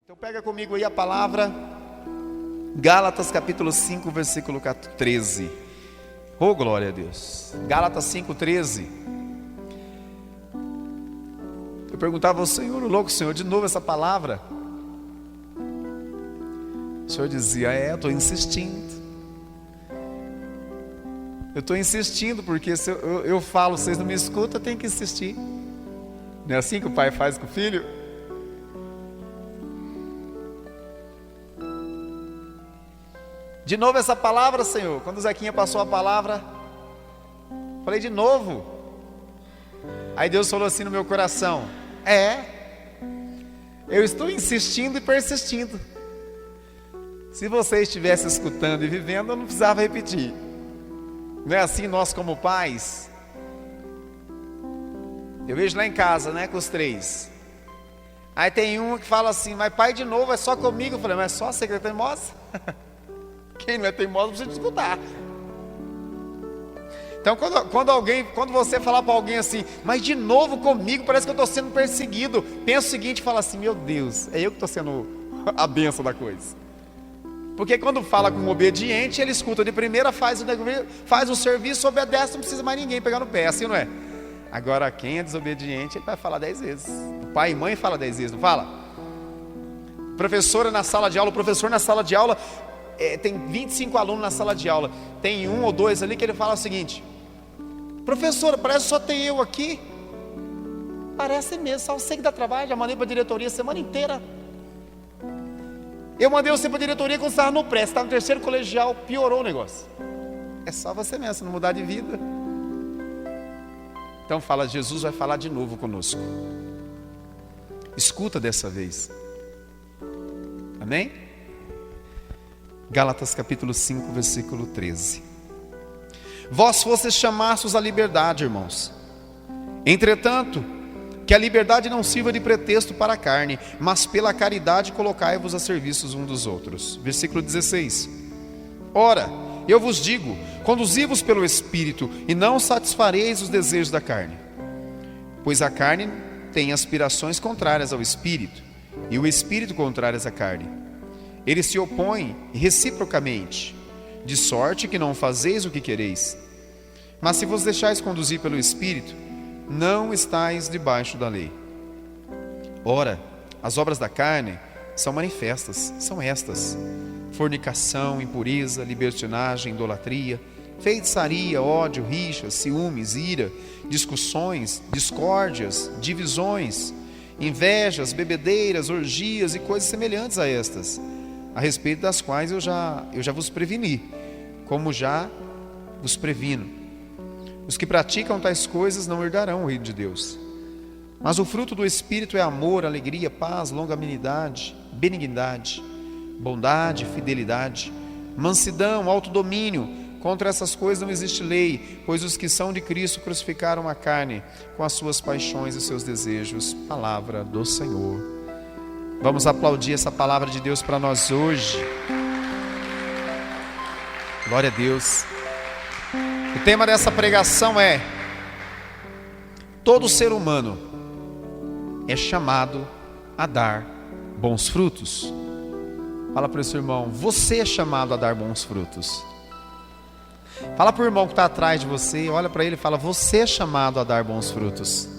Então pega comigo aí a palavra, Gálatas capítulo 5, versículo 13. Oh, glória a Deus. Gálatas 5, 13. Eu perguntava ao Senhor, louco Senhor, de novo essa palavra. O Senhor dizia, eu estou insistindo. Eu estou insistindo, porque se eu falo, vocês não me escutam, eu tenho que insistir. Não é assim que o pai faz com o filho? De novo essa palavra, Senhor. Quando o Zequinha passou a palavra, falei de novo. Aí Deus falou assim no meu coração: eu estou insistindo e persistindo. Se você estivesse escutando e vivendo, eu não precisava repetir. Não é assim nós como pais? Eu vejo lá em casa, né, com os três. Aí tem um que fala assim, mas pai, de novo, é só comigo. Eu falei, mas só a secretária teimosa? Quem não é teimoso precisa escutar. Então quando você falar para alguém assim, mas de novo comigo, parece que eu estou sendo perseguido, pensa o seguinte, fala assim, meu Deus, é eu que estou sendo a bênção da coisa. Porque quando fala com um obediente, ele escuta de primeira, faz o serviço, obedece, não precisa mais ninguém pegar no pé, assim não é? Agora quem é desobediente, ele vai falar 10 vezes. O pai e mãe fala 10 vezes, não fala? Professora na sala de aula, o professor na sala de aula, tem 25 alunos na sala de aula, tem um ou dois ali que ele fala o seguinte: professora, parece que só tem eu aqui. Parece mesmo, só você que dá trabalho. Já mandei para a diretoria a semana inteira. Eu mandei você para a diretoria quando você estava no pré, você estava no terceiro colegial, piorou o negócio. É só você mesmo, se não mudar de vida. Então fala, Jesus vai falar de novo conosco. Escuta dessa vez. Amém? Gálatas capítulo 5, versículo 13. Vós fostes chamados à liberdade, irmãos. Entretanto, que a liberdade não sirva de pretexto para a carne, mas pela caridade colocai-vos a serviços uns dos outros. Versículo 16. Ora, eu vos digo, conduzi-vos pelo Espírito, e não satisfareis os desejos da carne. Pois a carne tem aspirações contrárias ao Espírito, e o Espírito contrárias à carne. Eles se opõem reciprocamente, de sorte que não fazeis o que quereis. Mas se vos deixais conduzir pelo Espírito, não estáis debaixo da lei. Ora, as obras da carne são manifestas, são estas: fornicação, impureza, libertinagem, idolatria, feitiçaria, ódio, rixas, ciúmes, ira, discussões, discórdias, divisões, invejas, bebedeiras, orgias e coisas semelhantes a estas, a respeito das quais eu já vos preveni, como já vos previno. Os que praticam tais coisas não herdarão o reino de Deus. Mas o fruto do Espírito é amor, alegria, paz, longanimidade, benignidade, bondade, fidelidade, mansidão, autodomínio. Contra essas coisas não existe lei, pois os que são de Cristo crucificaram a carne com as suas paixões e seus desejos. Palavra do Senhor. Vamos aplaudir essa palavra de Deus para nós hoje. Glória a Deus. O tema dessa pregação é: todo ser humano é chamado a dar bons frutos. Fala para o seu irmão, você é chamado a dar bons frutos. Fala para o irmão que está atrás de você, olha para ele e fala, você é chamado a dar bons frutos.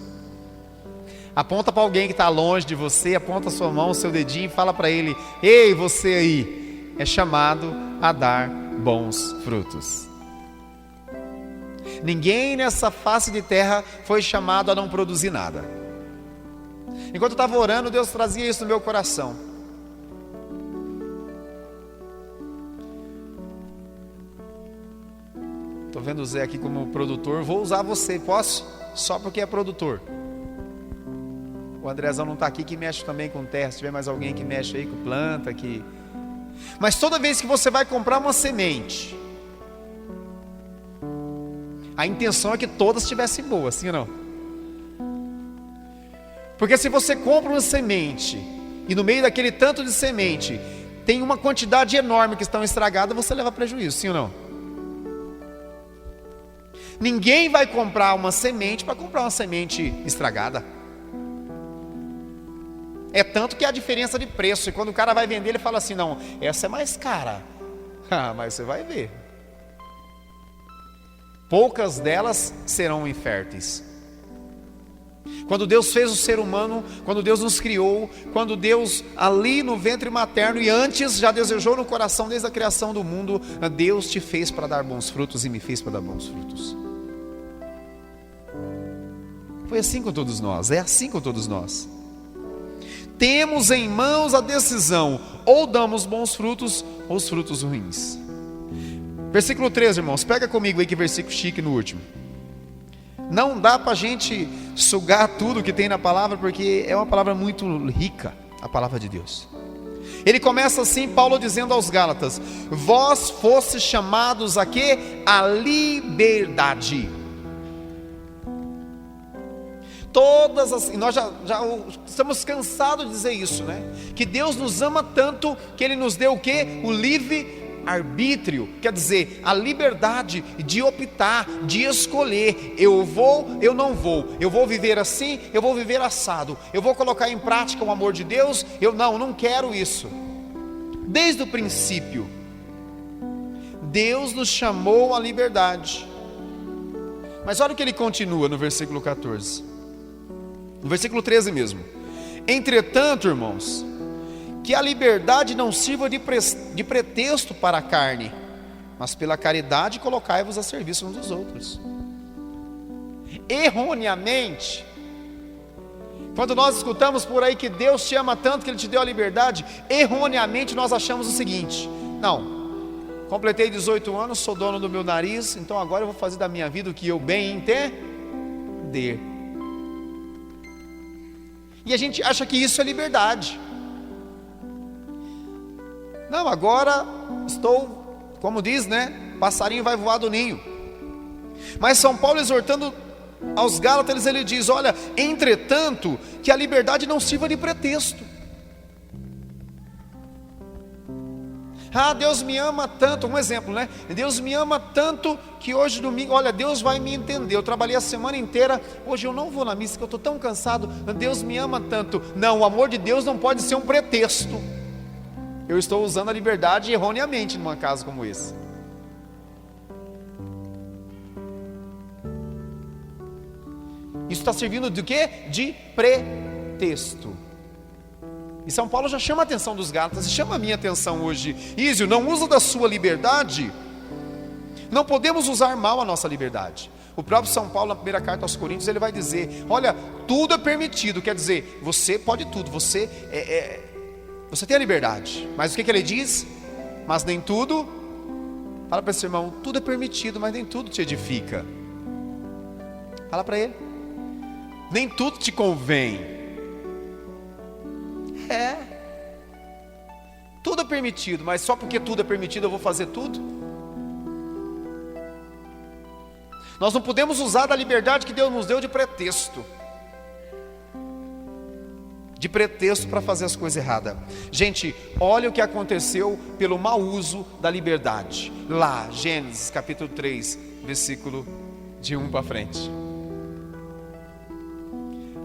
Aponta para alguém que está longe de você, aponta a sua mão, o seu dedinho e fala para ele, ei, você aí, é chamado a dar bons frutos. Ninguém nessa face de terra foi chamado a não produzir nada. Enquanto eu estava orando, Deus trazia isso no meu coração. Estou vendo o Zé aqui como produtor, vou usar você, posso? Só porque é produtor. O Andrezão não está aqui, que mexe também com terra. Se tiver mais alguém que mexe aí com planta, que... Mas toda vez que você vai comprar uma semente, a intenção é que todas estivessem boas, sim ou não? Porque se você compra uma semente e no meio daquele tanto de semente tem uma quantidade enorme que estão estragadas, você leva prejuízo, sim ou não? Ninguém vai comprar uma semente para comprar uma semente estragada. É tanto que há diferença de preço. E quando o cara vai vender, ele fala assim: não, essa é mais cara. Ah, mas você vai ver. Poucas delas serão inférteis. Quando Deus fez o ser humano, quando Deus nos criou, quando Deus ali no ventre materno e antes já desejou no coração desde a criação do mundo, Deus te fez para dar bons frutos e me fez para dar bons frutos. Foi assim com todos nós, é assim com todos nós. Temos em mãos a decisão: ou damos bons frutos ou os frutos ruins. Versículo 13, irmãos, pega comigo aí que versículo chique no último. Não dá para a gente sugar tudo que tem na palavra, porque é uma palavra muito rica, a palavra de Deus. Ele começa assim, Paulo dizendo aos Gálatas: vós fostes chamados a quê? A liberdade. Nós já estamos cansados de dizer isso, né? Que Deus nos ama tanto que Ele nos deu o quê? O livre-arbítrio, quer dizer, a liberdade de optar, de escolher. Eu vou, eu não vou, eu vou viver assim, eu vou viver assado, eu vou colocar em prática o amor de Deus, eu não quero isso. Desde o princípio, Deus nos chamou à liberdade. Mas olha o que ele continua no versículo 14. No versículo 13 mesmo: entretanto, irmãos, que a liberdade não sirva de pretexto para a carne, mas pela caridade colocai-vos a serviço uns dos outros. Erroneamente, quando nós escutamos por aí que Deus te ama tanto que Ele te deu a liberdade, erroneamente nós achamos o seguinte: não, completei 18 anos, sou dono do meu nariz, então agora eu vou fazer da minha vida o que eu bem entender. E a gente acha que isso é liberdade. Não, agora estou, como diz, né? Passarinho vai voar do ninho. Mas São Paulo, exortando aos Gálatas, ele diz: olha, entretanto, que a liberdade não sirva de pretexto. Ah, Deus me ama tanto, um exemplo, né? Deus me ama tanto que hoje domingo, olha, Deus vai me entender. Eu trabalhei a semana inteira, hoje eu não vou na missa, que eu estou tão cansado. Deus me ama tanto. Não, o amor de Deus não pode ser um pretexto. Eu estou usando a liberdade erroneamente num caso como esse. Isso está servindo de quê? De pretexto. E São Paulo já chama a atenção dos Gálatas, e chama a minha atenção hoje: Ísio, não usa da sua liberdade. Não podemos usar mal a nossa liberdade. O próprio São Paulo, na primeira carta aos Coríntios, ele vai dizer: olha, tudo é permitido, quer dizer, você pode tudo, você tem a liberdade. Mas o que ele diz? Mas nem tudo, fala para esse irmão, tudo é permitido, mas nem tudo te edifica. Fala para ele: nem tudo te convém. Tudo é permitido, mas só porque tudo é permitido eu vou fazer tudo? Nós não podemos usar da liberdade que Deus nos deu de pretexto para fazer as coisas erradas. Gente, olha o que aconteceu pelo mau uso da liberdade. Lá, Gênesis capítulo 3, versículo de 1 para frente.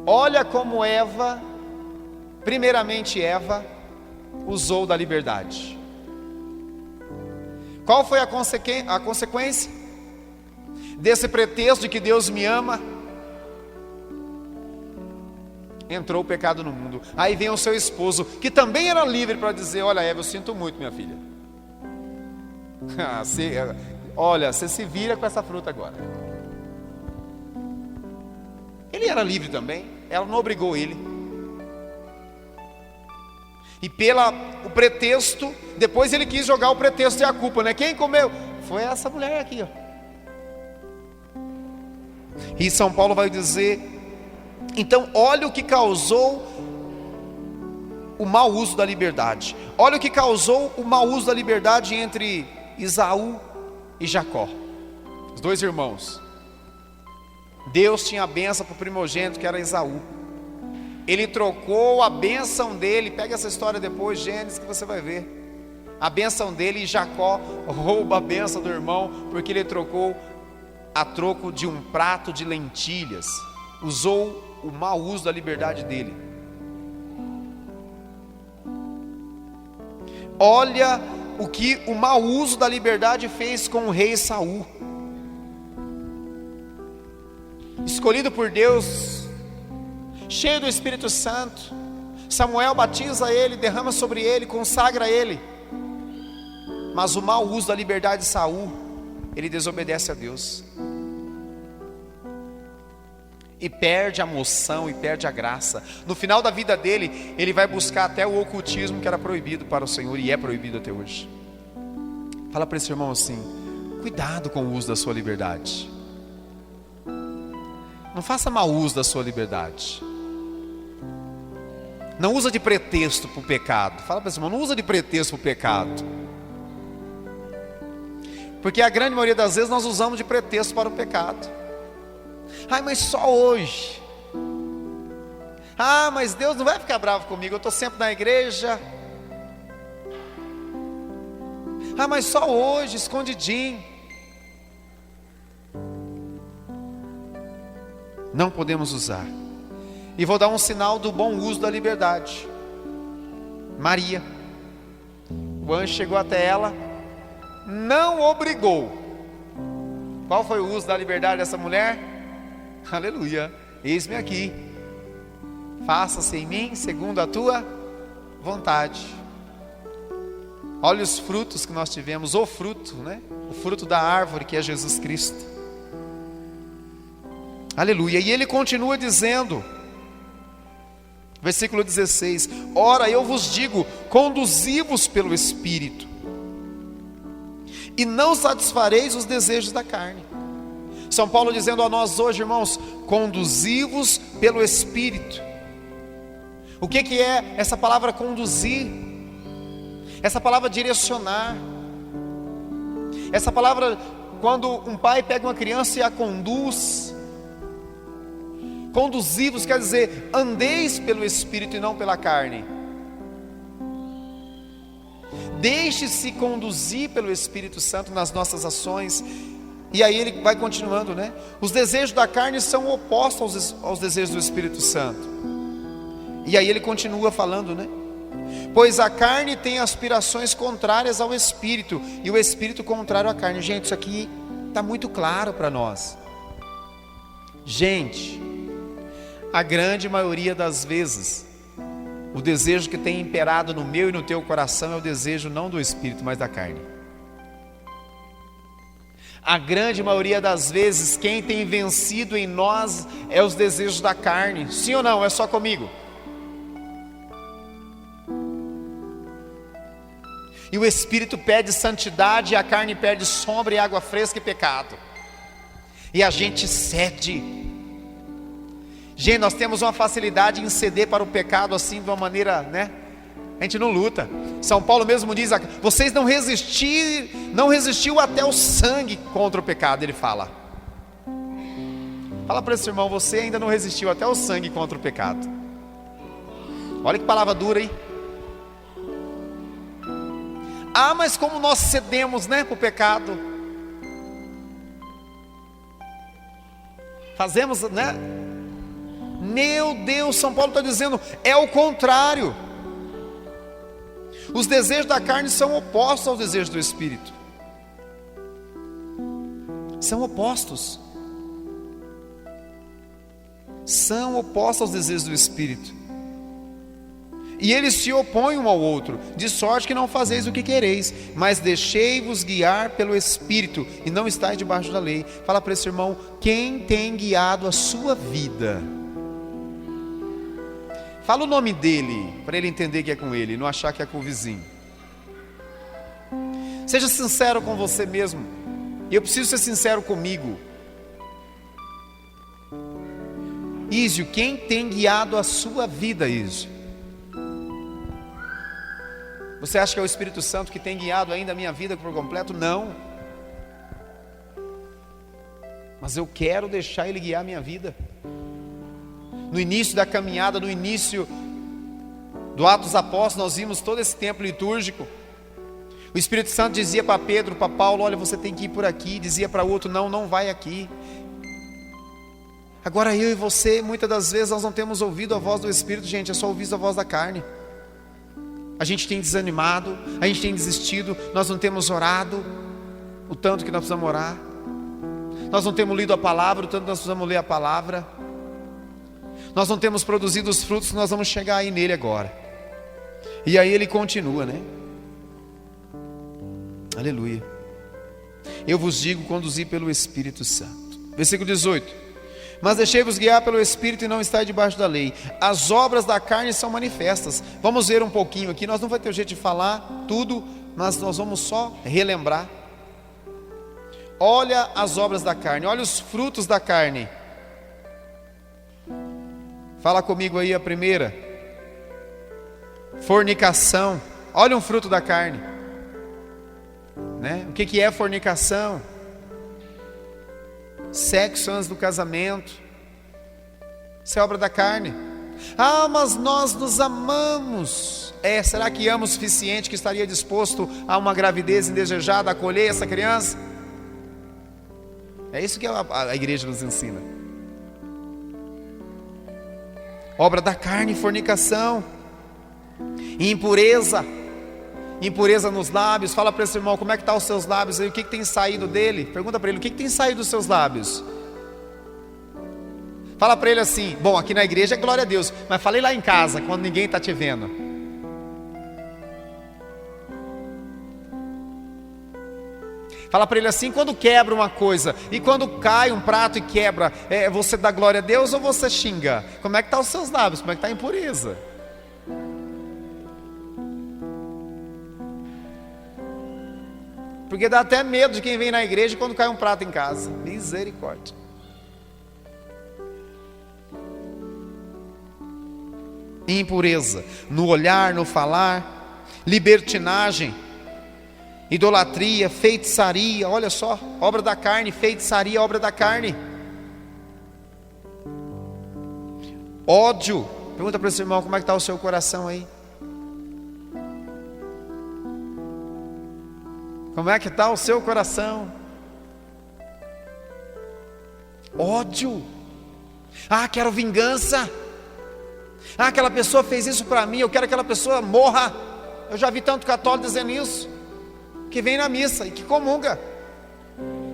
Olha como primeiramente Eva usou da liberdade. Qual foi a consequência desse pretexto de que Deus me ama? Entrou o pecado no mundo. Aí vem o seu esposo, que também era livre, para dizer: olha, Eva, eu sinto muito, minha filha. Olha, você se vira com essa fruta agora. Ele era livre também, ela não obrigou ele. E o pretexto, depois ele quis jogar o pretexto e a culpa, né? Quem comeu? Foi essa mulher aqui, ó. E São Paulo vai dizer: então olha o que causou o mau uso da liberdade. Olha o que causou o mau uso da liberdade entre Esaú e Jacó, os dois irmãos. Deus tinha a bênção para o primogênito, que era Esaú. Ele trocou a bênção dele. Pega essa história depois, Gênesis, que você vai ver. A bênção dele, e Jacó rouba a bênção do irmão, porque ele trocou a troco de um prato de lentilhas. Usou o mau uso da liberdade dele. Olha o que o mau uso da liberdade fez com o rei Saul. Escolhido por Deus, cheio do Espírito Santo, Samuel batiza ele, derrama sobre ele, consagra ele. Mas o mau uso da liberdade de Saul, ele desobedece a Deus. E perde a moção, e perde a graça. No final da vida dele, ele vai buscar até o ocultismo que era proibido para o Senhor, e é proibido até hoje. Fala para esse irmão assim: cuidado com o uso da sua liberdade. Não faça mau uso da sua liberdade. Não usa de pretexto para o pecado. Fala para esse irmão: não usa de pretexto para o pecado. Porque a grande maioria das vezes nós usamos de pretexto para o pecado. Ai, mas só hoje. Ah, mas Deus não vai ficar bravo comigo, eu estou sempre na igreja. Ah, mas só hoje, escondidinho. Não podemos usar. E vou dar um sinal do bom uso da liberdade. Maria, o anjo chegou até ela, não obrigou. Qual foi o uso da liberdade dessa mulher? Aleluia, eis-me aqui, faça-se em mim segundo a tua vontade. Olha os frutos que nós tivemos, o fruto, né? O fruto da árvore que é Jesus Cristo. Aleluia, e ele continua dizendo, versículo 16: ora eu vos digo, conduzi-vos pelo Espírito, e não satisfareis os desejos da carne. São Paulo dizendo a nós hoje, irmãos, conduzi-vos pelo Espírito. O que é essa palavra conduzir? Essa palavra direcionar. Essa palavra, quando um pai pega uma criança e a conduz. Conduzi-vos quer dizer, andeis pelo Espírito e não pela carne. Deixe-se conduzir pelo Espírito Santo nas nossas ações. E aí ele vai continuando, né? Os desejos da carne são opostos aos desejos do Espírito Santo. E aí ele continua falando, né? Pois a carne tem aspirações contrárias ao Espírito, e o Espírito contrário à carne. Gente, isso aqui está muito claro para nós. Gente, a grande maioria das vezes, o desejo que tem imperado no meu e no teu coração é o desejo não do Espírito, mas da carne. A grande maioria das vezes, quem tem vencido em nós é os desejos da carne. Sim ou não? É só comigo? E o Espírito pede santidade, e a carne pede sombra e água fresca e pecado. E a gente cede. Gente, nós temos uma facilidade em ceder para o pecado assim, de uma maneira, né? A gente não luta. São Paulo mesmo diz: vocês não resistiu até o sangue contra o pecado. Ele fala para esse irmão: você ainda não resistiu até o sangue contra o pecado. Olha que palavra dura, hein? Ah, mas como nós cedemos, né, para o pecado. Fazemos, né? Meu Deus, São Paulo está dizendo, é o contrário. Os desejos da carne são opostos aos desejos do Espírito. São opostos. São opostos aos desejos do Espírito. E eles se opõem um ao outro, de sorte que não fazeis o que quereis, mas deixei-vos guiar pelo Espírito, e não estáis debaixo da lei. Fala para esse irmão: quem tem guiado a sua vida? Fala o nome dele, para ele entender que é com ele, não achar que é com o vizinho. Seja sincero com você mesmo. E eu preciso ser sincero comigo. Ísio, quem tem guiado a sua vida, Ísio? Você acha que é o Espírito Santo que tem guiado ainda a minha vida por completo? Não. Mas eu quero deixar Ele guiar a minha vida. No início da caminhada, no início do Atos dos Apóstolos, nós vimos todo esse tempo litúrgico. O Espírito Santo dizia para Pedro, para Paulo: olha, você tem que ir por aqui. Dizia para outro: não, não vai aqui. Agora eu e você, muitas das vezes nós não temos ouvido a voz do Espírito, gente, é só ouvido a voz da carne. A gente tem desanimado, a gente tem desistido, nós não temos orado o tanto que nós precisamos orar, nós não temos lido a palavra o tanto que nós precisamos ler a palavra, nós não temos produzido os frutos que nós vamos chegar aí nele agora. E aí ele continua, né? Aleluia. Eu vos digo, conduzir pelo Espírito Santo. Versículo 18. Mas deixei-vos guiar pelo Espírito e não estai debaixo da lei. As obras da carne são manifestas. Vamos ver um pouquinho aqui. Nós não vamos ter jeito de falar tudo, mas nós vamos só relembrar. Olha as obras da carne, olha os frutos da carne. Fala comigo aí a primeira. Fornicação. Olha um fruto da carne, né? O que é fornicação? Sexo antes do casamento. Isso é obra da carne. Ah, mas nós nos amamos. Será que ama o suficiente que estaria disposto a uma gravidez indesejada, a acolher essa criança? É isso que a igreja nos ensina. Obra da carne, fornicação, impureza, impureza nos lábios. Fala para esse irmão, como é que estão os seus lábios aí? O que tem saído dele? Pergunta para ele, o que tem saído dos seus lábios? Fala para ele assim, bom, aqui na igreja é glória a Deus, mas falei lá em casa, quando ninguém está te vendo. Fala para ele assim, quando quebra uma coisa, e quando cai um prato e quebra, você dá glória a Deus ou você xinga? Como é que estão os seus lábios? Como é que está a impureza? Porque dá até medo de quem vem na igreja quando cai um prato em casa. Misericórdia. Impureza no olhar, no falar, libertinagem, idolatria, feitiçaria. Olha só, obra da carne, feitiçaria, obra da carne. Ódio. Pergunta para esse irmão, como é que está o seu coração aí? Como é que está o seu coração? Ódio. Ah, quero vingança. Ah, aquela pessoa fez isso para mim, eu quero que aquela pessoa morra. Eu já vi tanto católico dizendo isso, que vem na missa e que comunga.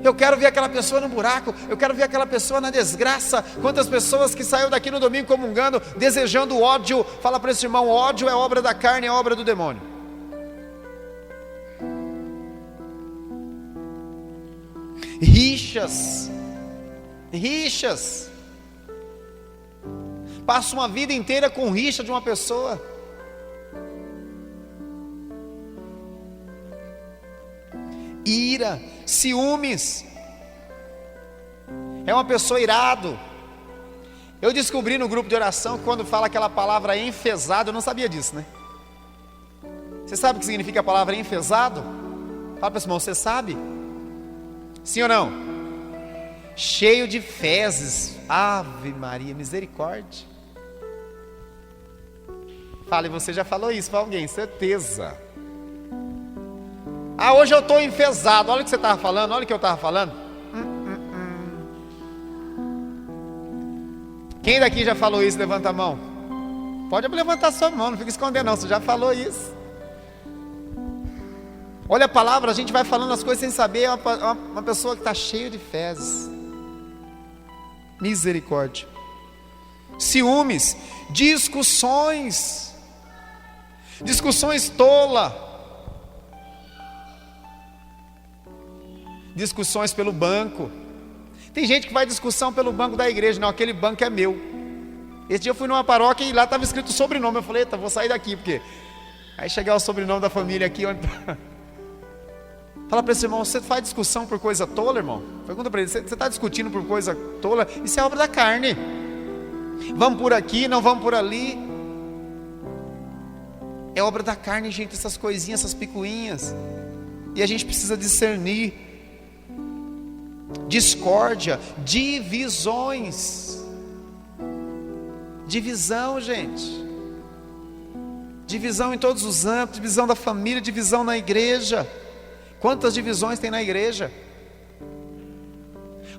Eu quero ver aquela pessoa no buraco, eu quero ver aquela pessoa na desgraça. Quantas pessoas que saíram daqui no domingo comungando, desejando ódio. Fala para esse irmão, ódio é obra da carne, é obra do demônio. Rixas. Passa uma vida inteira com rixa de uma pessoa. Ira, ciúmes. É uma pessoa irado. Eu descobri no grupo de oração que quando fala aquela palavra enfesado, eu não sabia disso, né? Você sabe o que significa a palavra enfesado? Fala para esse irmão, você sabe? Sim ou não? Cheio de fezes. Ave Maria, misericórdia. Fala, e você já falou isso para alguém, certeza. Ah, hoje eu estou enfesado. Olha o que você estava falando, olha o que eu estava falando. Quem daqui já falou isso? Levanta a mão. Pode levantar sua mão, não fica escondendo não, você já falou isso. Olha a palavra, a gente vai falando as coisas sem saber. É uma pessoa que está cheia de fezes. Misericórdia. Ciúmes, discussões tola. Discussões pelo banco. Tem gente que vai discussão pelo banco da igreja. Não, aquele banco é meu. Esse dia eu fui numa paróquia e lá estava escrito o sobrenome. Eu falei, eita, vou sair daqui, porque aí chegar o sobrenome da família aqui. Fala para esse irmão, você faz discussão por coisa tola, irmão? Pergunta para ele, você está discutindo por coisa tola? Isso é obra da carne. Vamos por aqui, não vamos por ali. É obra da carne, gente, essas coisinhas, essas picuinhas. E a gente precisa discernir. Discórdia, divisões. Divisão, gente. Divisão em todos os âmbitos, divisão da família, divisão na igreja. Quantas divisões tem na igreja?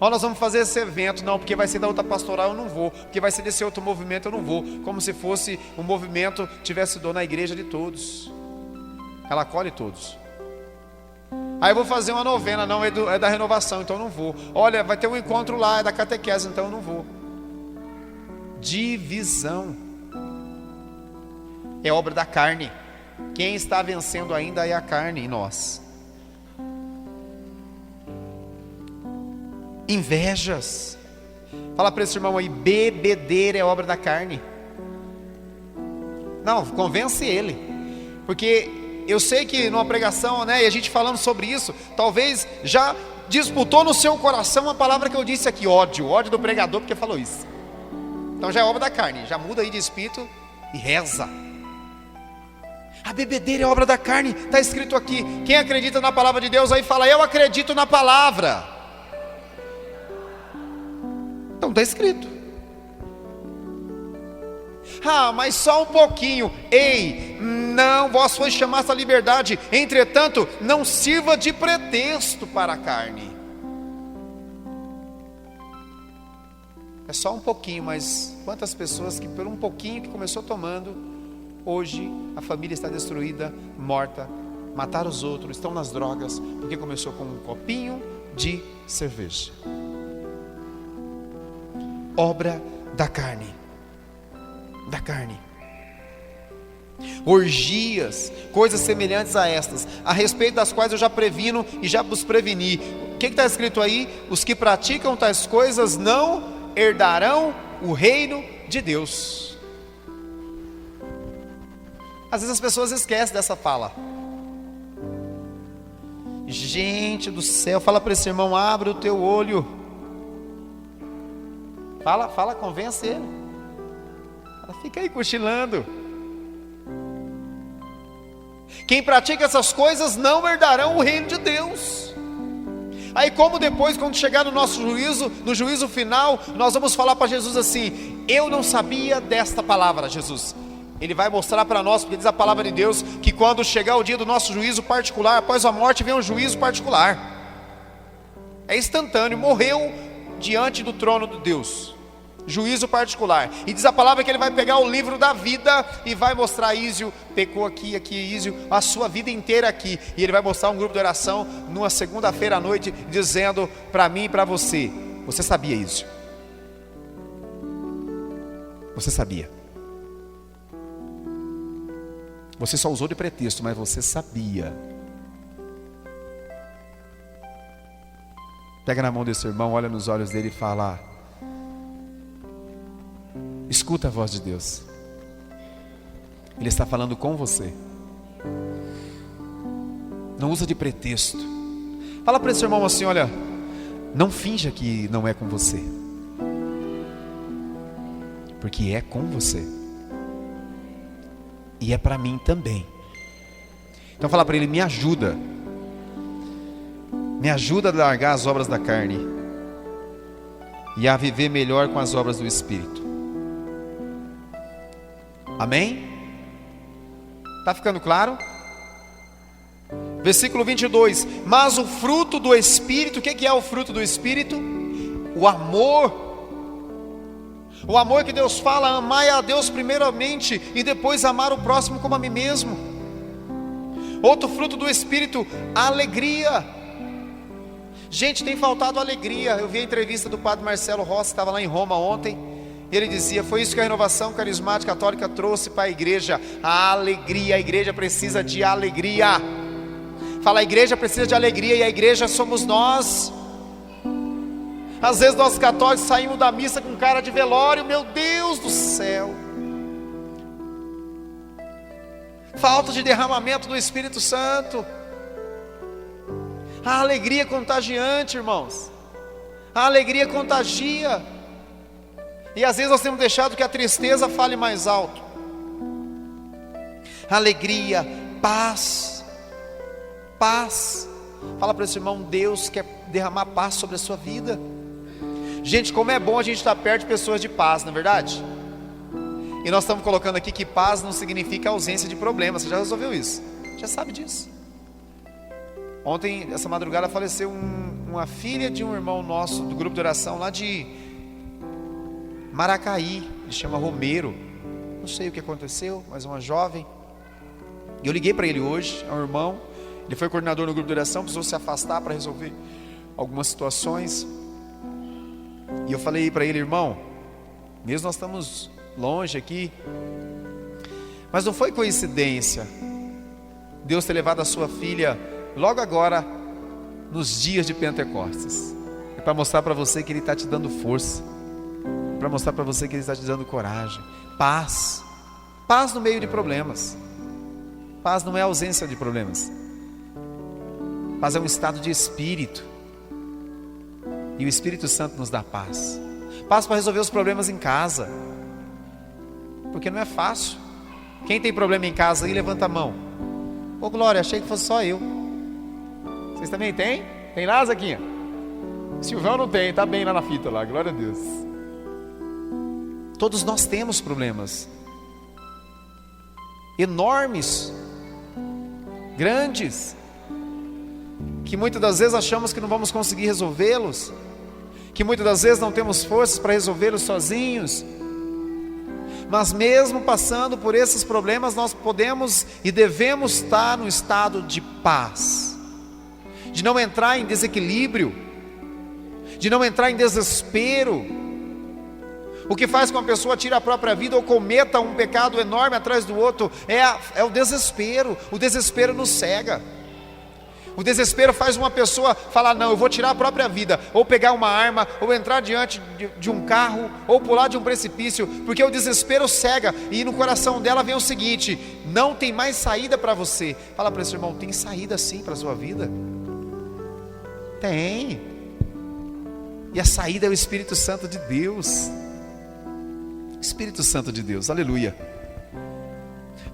Ó, nós vamos fazer esse evento. Não, porque vai ser da outra pastoral, eu não vou. Porque vai ser desse outro movimento, eu não vou. Como se fosse um movimento tivesse dor na igreja de todos. Ela acolhe todos. Aí eu vou fazer uma novena. Não, é da renovação, então eu não vou. Olha, vai ter um encontro lá, é da catequese, então eu não vou. Divisão é obra da carne. Quem está vencendo ainda é a carne em nós. Invejas. Fala para esse irmão aí, bebedeira é obra da carne. Não, convence ele. Porque eu sei que numa pregação, né, e a gente falando sobre isso, talvez já disputou no seu coração a palavra que eu disse aqui, ódio do pregador, porque falou isso. Então já é obra da carne, já muda aí de espírito e reza. A bebedeira é obra da carne, está escrito aqui. Quem acredita na palavra de Deus aí fala, eu acredito na palavra. Então está escrito. Ah, mas só um pouquinho. Ei, não, vós foi chamados à liberdade. Entretanto, não sirva de pretexto para a carne. É só um pouquinho, mas quantas pessoas que por um pouquinho que começou tomando, hoje a família está destruída, morta, mataram os outros, estão nas drogas, porque começou com um copinho de cerveja. Obra da carne. Da carne. Orgias, coisas semelhantes a estas, a respeito das quais eu já previno e já vos preveni. O que está escrito aí? Os que praticam tais coisas não herdarão o reino de Deus. Às vezes as pessoas esquecem dessa fala. Gente do céu, fala para esse irmão, abre o teu olho. Fala, convence ele. Fica aí cochilando. Quem pratica essas coisas não herdarão o reino de Deus. Aí como depois, quando chegar no nosso juízo, no juízo final, nós vamos falar para Jesus assim, eu não sabia desta palavra, Jesus. Ele vai mostrar para nós, porque diz a palavra de Deus, que quando chegar o dia do nosso juízo particular, após a morte vem um juízo particular. É instantâneo, morreu diante do trono de Deus. Juízo particular. E diz a palavra que ele vai pegar o livro da vida e vai mostrar, Ísio pecou aqui, Ísio, a sua vida inteira aqui. E ele vai mostrar um grupo de oração numa segunda-feira à noite, dizendo para mim e para você, você sabia, Ísio? Você sabia? Você só usou de pretexto, mas você sabia. Pega na mão desse irmão, olha nos olhos dele e fala, escuta a voz de Deus. Ele está falando com você. Não usa de pretexto. Fala para esse irmão assim, olha, não finja que não é com você, porque é com você. E é para mim também. Então fala para ele, me ajuda a largar as obras da carne e a viver melhor com as obras do Espírito. Amém? Está ficando claro? Versículo 22. Mas o fruto do Espírito, o que é o fruto do Espírito? O amor. O amor que Deus fala, amai a Deus primeiramente e depois amar o próximo como a mim mesmo. Outro fruto do Espírito, a alegria. Gente, tem faltado alegria. Eu vi a entrevista do padre Marcelo Rossi, que estava lá em Roma ontem. Ele dizia, foi isso que a renovação carismática católica trouxe para a igreja, a alegria. A igreja precisa de alegria. Fala, a igreja precisa de alegria e a igreja somos nós. Às vezes nós católicos saímos da missa com cara de velório, meu Deus do céu. Falta de derramamento do Espírito Santo. A alegria é contagiante, irmãos. A alegria contagia. E às vezes nós temos deixado que a tristeza fale mais alto. Alegria, paz. Paz. Fala para esse irmão, Deus quer derramar paz sobre a sua vida. Gente, como é bom a gente estar perto de pessoas de paz, não é verdade? E nós estamos colocando aqui que paz não significa ausência de problemas. Você já resolveu isso? Já sabe disso. Ontem, essa madrugada, faleceu uma filha de um irmão nosso do grupo de oração lá de Maracaí. Ele chama Romero. Não sei o que aconteceu, mas uma jovem. E eu liguei para ele hoje, é um irmão. Ele foi coordenador no grupo de oração, precisou se afastar para resolver algumas situações. E eu falei para ele: irmão, mesmo nós estamos longe aqui, mas não foi coincidência Deus ter levado a sua filha logo agora, nos dias de Pentecostes. É para mostrar para você que Ele está te dando força, para mostrar para você que Ele está te dando coragem, paz. Paz no meio de problemas. Paz não é ausência de problemas. Paz é um estado de espírito. E o Espírito Santo nos dá paz. Paz para resolver os problemas em casa. Porque não é fácil. Quem tem problema em casa aí, levanta a mão. Ô Glória, achei que fosse só eu. Vocês também têm? Tem lá, Zaquinha? Silvão não tem, tá bem lá na fita lá, glória a Deus. Todos nós temos problemas. Enormes. Grandes. Que muitas das vezes achamos que não vamos conseguir resolvê-los. Que muitas das vezes não temos forças para resolvê-los sozinhos. Mas mesmo passando por esses problemas, nós podemos e devemos estar no estado de paz, de não entrar em desequilíbrio, de não entrar em desespero. O que faz com que uma pessoa tire a própria vida ou cometa um pecado enorme atrás do outro é o desespero. O desespero nos cega. O desespero faz uma pessoa falar: não, eu vou tirar a própria vida, ou pegar uma arma, ou entrar diante de um carro, ou pular de um precipício, porque o desespero cega. E no coração dela vem o seguinte: não tem mais saída para você. Fala para esse irmão: tem saída sim para a sua vida? Tem. E a saída é o Espírito Santo de Deus. Espírito Santo de Deus, aleluia.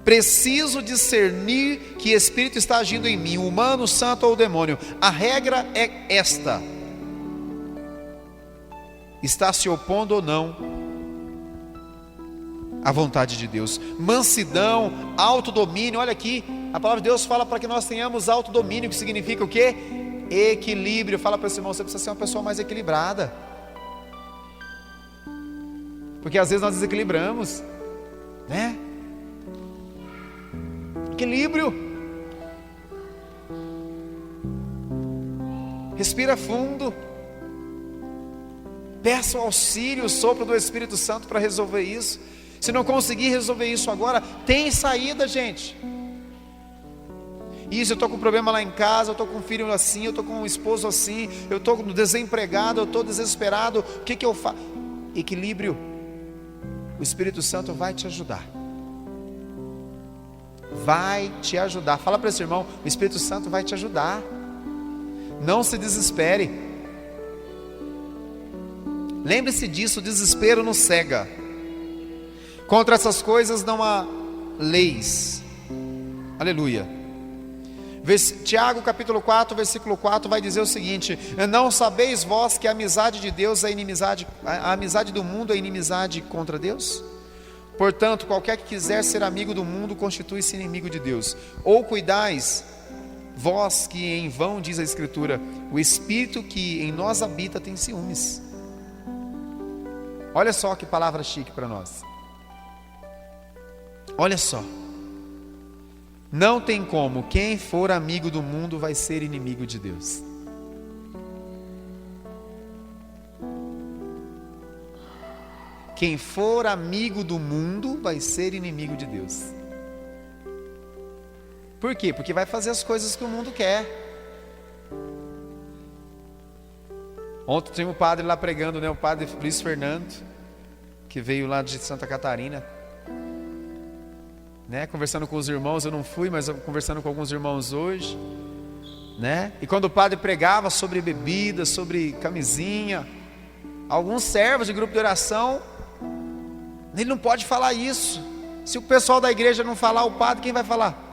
Preciso discernir que espírito está agindo em mim, humano, santo ou demônio. A regra é esta: está se opondo ou não à vontade de Deus. Mansidão, autodomínio. Olha aqui, a palavra de Deus fala para que nós tenhamos autodomínio, que significa o quê? Equilíbrio. Fala para esse irmão: você precisa ser uma pessoa mais equilibrada, porque às vezes nós desequilibramos, né? Equilíbrio. Respira fundo. Peça o auxílio, o sopro do Espírito Santo para resolver isso. Se não conseguir resolver isso agora, tem saída, gente. Isso, eu estou com um problema lá em casa, eu estou com um filho assim, eu estou com um esposo assim, eu estou desempregado, eu estou desesperado. O que eu faço? Equilíbrio. O Espírito Santo vai te ajudar. Vai te ajudar. Fala para esse irmão: o Espírito Santo vai te ajudar. Não se desespere. Lembre-se disso: o desespero nos cega. Contra essas coisas não há leis. Aleluia. Tiago capítulo 4, versículo 4 vai dizer o seguinte: não sabeis vós que a amizade de Deus é inimizade, a amizade do mundo é inimizade contra Deus? Portanto, qualquer que quiser ser amigo do mundo constitui-se inimigo de Deus. Ou cuidais vós que em vão, diz a Escritura, o Espírito que em nós habita tem ciúmes. Olha só que palavra chique para nós. Olha só. Não tem como, quem for amigo do mundo vai ser inimigo de Deus. Quem for amigo do mundo vai ser inimigo de Deus. Por quê? Porque vai fazer as coisas que o mundo quer. Ontem tinha um padre lá pregando, né? O padre Luiz Fernando, que veio lá de Santa Catarina, né? Conversando com os irmãos, eu não fui, mas conversando com alguns irmãos hoje, né? E quando o padre pregava sobre bebida, sobre camisinha, alguns servos de grupo de oração, ele não pode falar isso. Se o pessoal da igreja não falar, o padre, quem vai falar?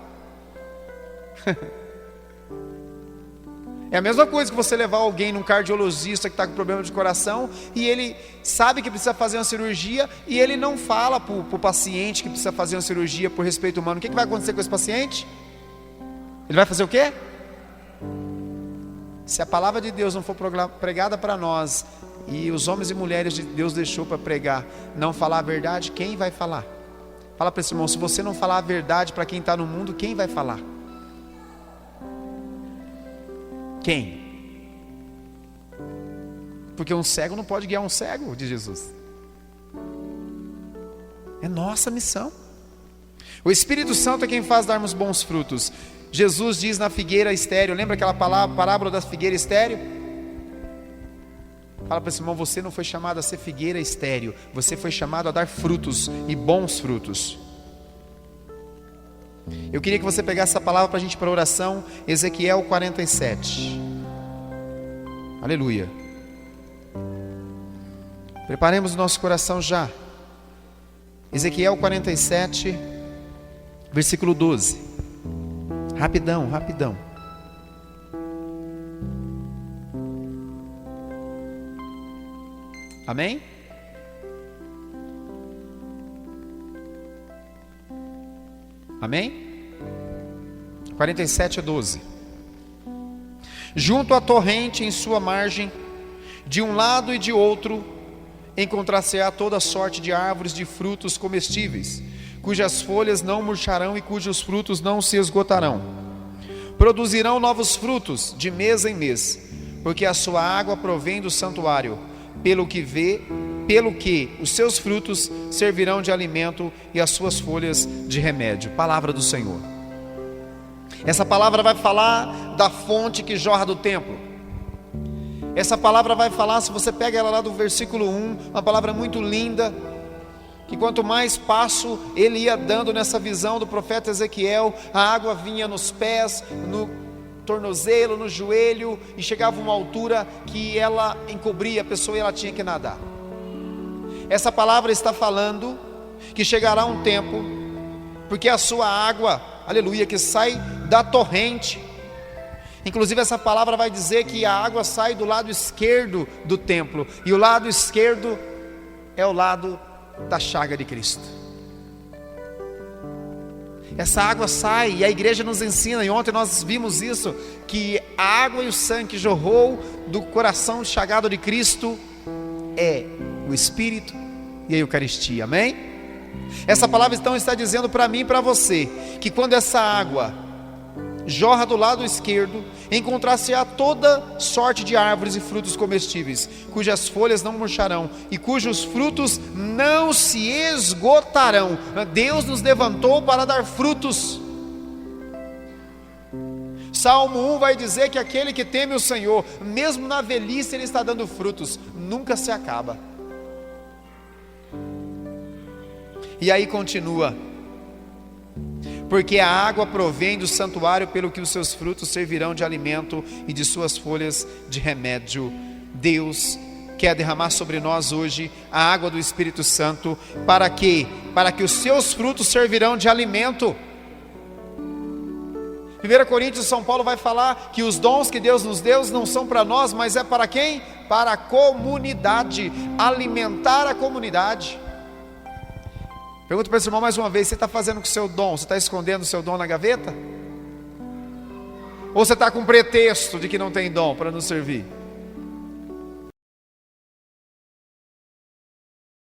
É a mesma coisa que você levar alguém num cardiologista que está com problema de coração e ele sabe que precisa fazer uma cirurgia e ele não fala para o paciente que precisa fazer uma cirurgia por respeito humano. O que vai acontecer com esse paciente? Ele vai fazer o quê? Se a palavra de Deus não for pregada para nós, e os homens e mulheres de Deus deixou para pregar, não falar a verdade, quem vai falar? Fala para esse irmão, se você não falar a verdade para quem está no mundo, quem vai falar? Quem? Porque um cego não pode guiar um cego, diz Jesus. É nossa missão. O Espírito Santo é quem faz darmos bons frutos. Jesus diz na figueira estéril, lembra aquela parábola da figueira estéril? Fala para esse irmão, você não foi chamado a ser figueira estéril, você foi chamado a dar frutos, e bons frutos. Eu queria que você pegasse essa palavra para a gente ir para a oração. Ezequiel 47. Aleluia. Preparemos o nosso coração já. Ezequiel 47, versículo 12. Rapidão, rapidão. Amém? Amém? 47 a 12. Junto à torrente em sua margem, de um lado e de outro, encontrar-se-á toda sorte de árvores de frutos comestíveis, cujas folhas não murcharão e cujos frutos não se esgotarão. Produzirão novos frutos de mês em mês, porque a sua água provém do santuário, pelo que os seus frutos servirão de alimento e as suas folhas de remédio. Palavra do Senhor. Essa palavra vai falar da fonte que jorra do templo. Essa palavra vai falar, se você pega ela lá do versículo 1, uma palavra muito linda, que quanto mais passo ele ia dando nessa visão do profeta Ezequiel, a água vinha nos pés, no tornozelo, no joelho, e chegava a uma altura que ela encobria a pessoa e ela tinha que nadar. Essa palavra está falando que chegará um tempo, porque a sua água, aleluia, que sai da torrente. Inclusive essa palavra vai dizer que a água sai do lado esquerdo do templo, e o lado esquerdo é o lado da chaga de Cristo. Essa água sai, e a igreja nos ensina, e ontem nós vimos isso, que a água e o sangue que jorrou do coração chagado de Cristo é o Espírito e a Eucaristia, amém? Essa palavra então está dizendo para mim e para você, que quando essa água jorra do lado esquerdo, encontrar-se-á toda sorte de árvores e frutos comestíveis, cujas folhas não murcharão e cujos frutos não se esgotarão. Deus nos levantou para dar frutos. Salmo 1 vai dizer que aquele que teme o Senhor, mesmo na velhice ele está dando frutos, nunca se acaba. E aí continua: porque a água provém do santuário, pelo que os seus frutos servirão de alimento e de suas folhas de remédio. Deus quer derramar sobre nós hoje a água do Espírito Santo. Para quê? Para que os seus frutos servirão de alimento. 1 Coríntios, São Paulo vai falar que os dons que Deus nos deu não são para nós, mas é para quem? Para a comunidade, alimentar a comunidade. Pergunto para esse irmão mais uma vez: você está fazendo com o seu dom? Você está escondendo o seu dom na gaveta? Ou você está com pretexto de que não tem dom para nos servir?